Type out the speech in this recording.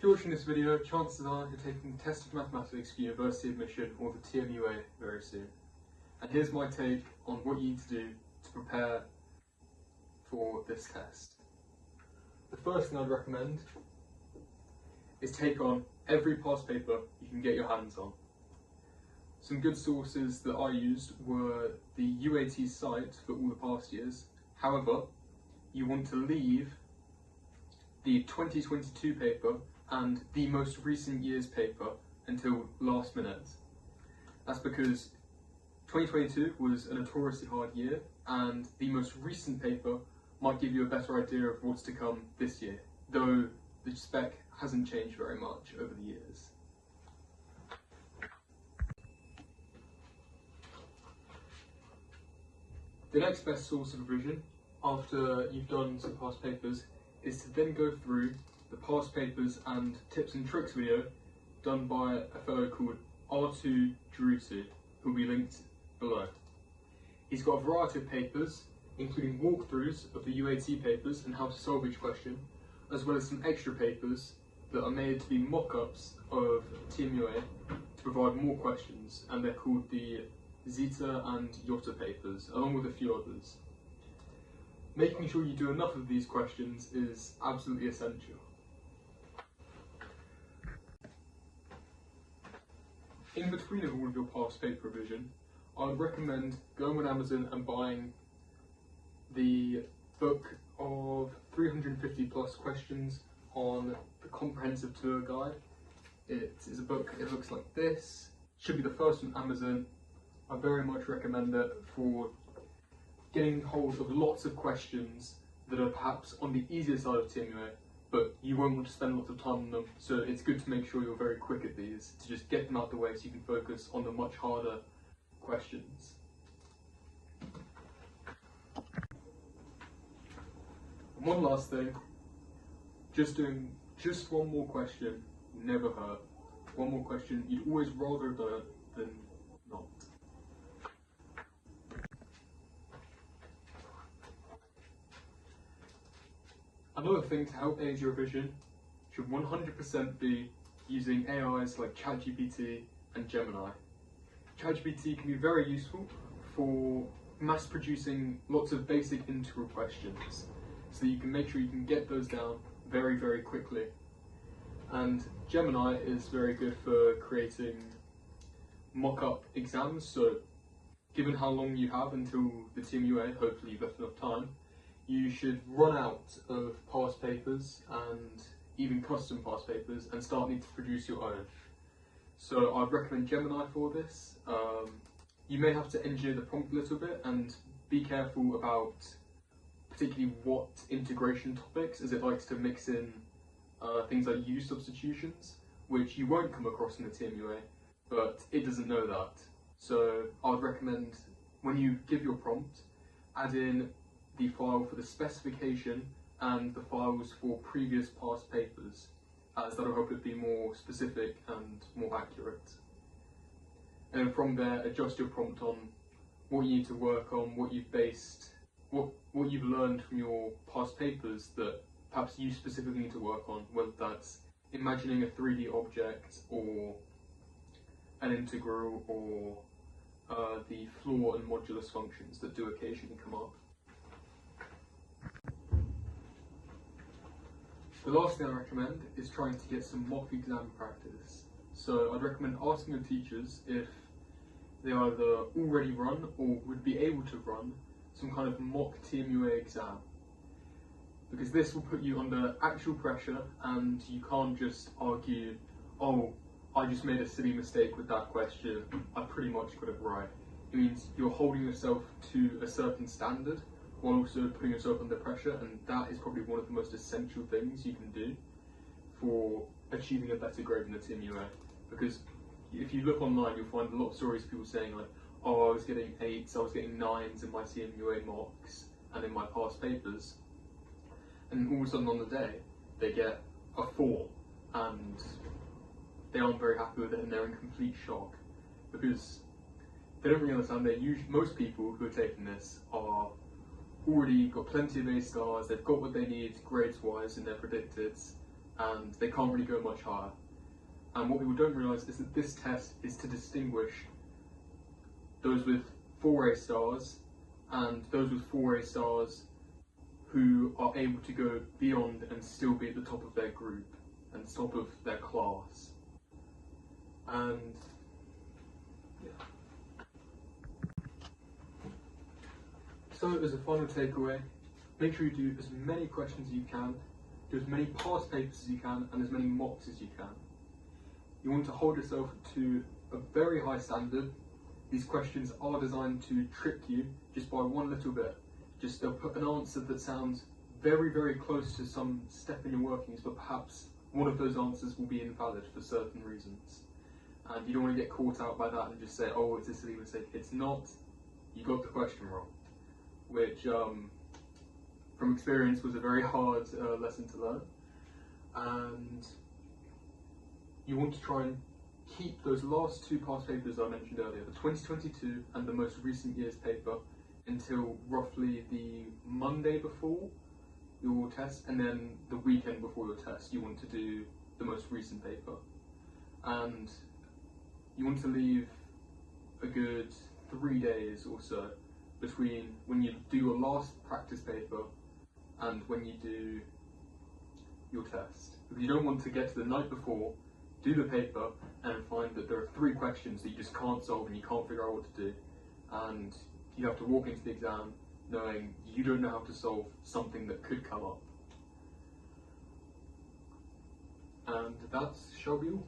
you're watching this video, chances are you're taking the test of mathematics for university admission or the TMUA very soon. And here's my take on what you need to do to prepare for this test. The first thing I'd recommend is take on every past paper you can get your hands on. Some good sources that I used were the UAT site for all the past years. However, you want to leave the 2022 paper and the most recent year's paper until last minute. That's because 2022 was a notoriously hard year, and the most recent paper might give you a better idea of what's to come this year, though the spec hasn't changed very much over the years. The next best source of revision after you've done some past papers is to then go through the past papers and tips and tricks video done by a fellow called R2 Drutu, who will be linked below. He's got a variety of papers, including walkthroughs of the UAT papers and how to solve each question, as well as some extra papers that are made to be mock-ups of TMUA to provide more questions, and they're called the Zeta and Yotta papers, along with a few others. Making sure you do enough of these questions is absolutely essential. In between all of your past paper revision, I would recommend going on Amazon and buying the book of 350 plus questions on the comprehensive tour guide. It is a book, it looks like this, should be the first on Amazon. I very much recommend it for getting hold of lots of questions that are perhaps on the easier side of TMUA, but you won't want to spend lots of time on them, so it's good to make sure you're very quick at these, to just get them out of the way so you can focus on the much harder questions. And one last thing, doing just one more question never hurt. One more question, you'd always rather have done it than not. Another thing to help aid your revision should 100% be using AIs like ChatGPT and Gemini. ChatGPT can be very useful for mass producing lots of basic integral questions, so you can make sure you can get those down very, very quickly. And Gemini is very good for creating mock-up exams, so given how long you have until the TMUA, hopefully you've left enough time, you should run out of past papers and even custom past papers and start needing to produce your own. So I'd recommend Gemini for this. You may have to engineer the prompt a little bit and be careful about particularly what integration topics, as it likes to mix in things like U substitutions, which you won't come across in the TMUA, but it doesn't know that. So I'd recommend when you give your prompt, add in the file for the specification and the files for previous past papers, as that'll help it be more specific and more accurate. And then from there, adjust your prompt on what you need to work on, what you've learned from your past papers that perhaps you specifically need to work on, whether that's imagining a 3D object or an integral or the floor and modulus functions that do occasionally come up. The last thing I recommend is trying to get some mock exam practice. So I'd recommend asking your teachers if they either already run or would be able to run some kind of mock TMUA exam. Because this will put you under actual pressure and you can't just argue, oh, I just made a silly mistake with that question, I pretty much got it right. It means you're holding yourself to a certain standard while also putting yourself under pressure, and that is probably one of the most essential things you can do for achieving a better grade in the TMUA. Because if you look online, you'll find a lot of stories of people saying like, oh, I was getting 8s, I was getting 9s in my TMUA mocks and in my past papers, and all of a sudden on the day, they get a 4, and they aren't very happy with it, and they're in complete shock, because they don't really understand that most people who are taking this are already got plenty of A stars, they've got what they need grades wise in their predicteds, and they can't really go much higher. And what people don't realise is that this test is to distinguish those with 4A stars and those with 4A stars who are able to go beyond and still be at the top of their group and top of their class. And yeah. So as a final takeaway, make sure you do as many questions as you can, do as many past papers as you can, and as many mocks as you can. You want to hold yourself to a very high standard. These questions are designed to trick you just by one little bit. Just they'll put an answer that sounds very, very close to some step in your workings, but perhaps one of those answers will be invalid for certain reasons. And you don't want to get caught out by that and just say, oh, it's a silly mistake. It's not. You got the question wrong. Which, from experience, was a very hard lesson to learn. And you want to try and keep those last two past papers I mentioned earlier, the 2022 and the most recent year's paper, until roughly the Monday before your test, and then the weekend before your test you want to do the most recent paper. And you want to leave a good 3 days or so between when you do your last practice paper and when you do your test. Because you don't want to get to the night before, do the paper, and find that there are 3 questions that you just can't solve and you can't figure out what to do. And you have to walk into the exam knowing you don't know how to solve something that could come up. And that shall be all.